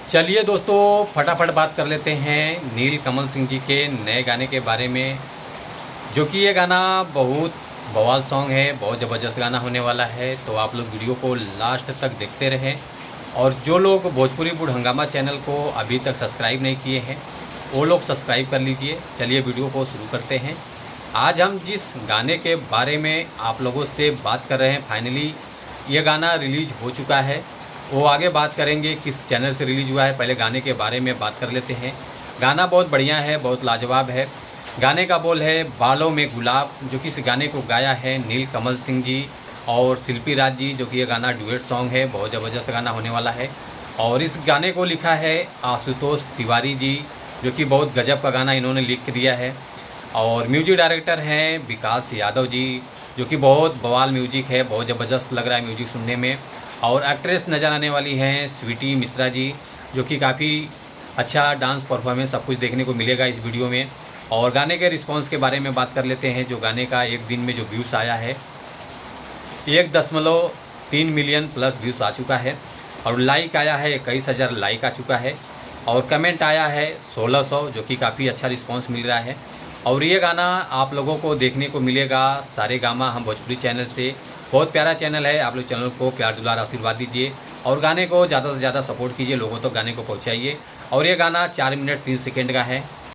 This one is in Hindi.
चलिए दोस्तों, फटाफट बात कर लेते हैं नील कमल सिंह जी के नए गाने के बारे में। जो कि ये गाना बहुत बवाल सॉन्ग है, बहुत ज़बरदस्त गाना होने वाला है। तो आप लोग वीडियो को लास्ट तक देखते रहें। और जो लोग भोजपुरी बुढ़ हंगामा चैनल को अभी तक सब्सक्राइब नहीं किए हैं, वो लोग सब्सक्राइब कर लीजिए। चलिए वीडियो को शुरू करते हैं। आज हम जिस गाने के बारे में आप लोगों से बात कर रहे हैं, फाइनली ये गाना रिलीज हो चुका है। वो आगे बात करेंगे किस चैनल से रिलीज़ हुआ है, पहले गाने के बारे में बात कर लेते हैं। गाना बहुत बढ़िया है, बहुत लाजवाब है। गाने का बोल है बालों में गुलाब, जो कि इस गाने को गाया है नील कमल सिंह जी और शिल्पी राज जी। जो कि ये गाना डुएट सॉन्ग है, बहुत ज़बरदस्त गाना होने वाला है। और इस गाने को लिखा है आशुतोष तिवारी जी, जो कि बहुत गजब का गाना इन्होंने लिख दिया है। और म्यूजिक डायरेक्टर हैं विकास यादव जी, जो कि बहुत बवाल म्यूजिक है, बहुत ज़बरदस्त लग रहा है म्यूजिक सुनने में। और एक्ट्रेस नज़र आने वाली हैं स्वीटी मिश्रा जी, जो कि काफ़ी अच्छा डांस परफॉर्मेंस सब कुछ देखने को मिलेगा इस वीडियो में। और गाने के रिस्पांस के बारे में बात कर लेते हैं। जो गाने का एक दिन में जो व्यूज़ आया है, 1.3 मिलियन प्लस व्यूज़ आ चुका है। और लाइक आया है 21,000 लाइक आ चुका है। और कमेंट आया है 1600, जो कि काफ़ी अच्छा रिस्पांस मिल रहा है। और ये गाना आप लोगों को देखने को मिलेगा सारेगामा हम भोजपुरी चैनल से। बहुत प्यारा चैनल है, आप लोग चैनल को प्यार दुलार आशीर्वाद दीजिए और गाने को ज़्यादा से ज़्यादा सपोर्ट कीजिए, लोगों तक गाने को पहुंचाइए। और ये गाना 4 मिनट 3 सेकंड का है।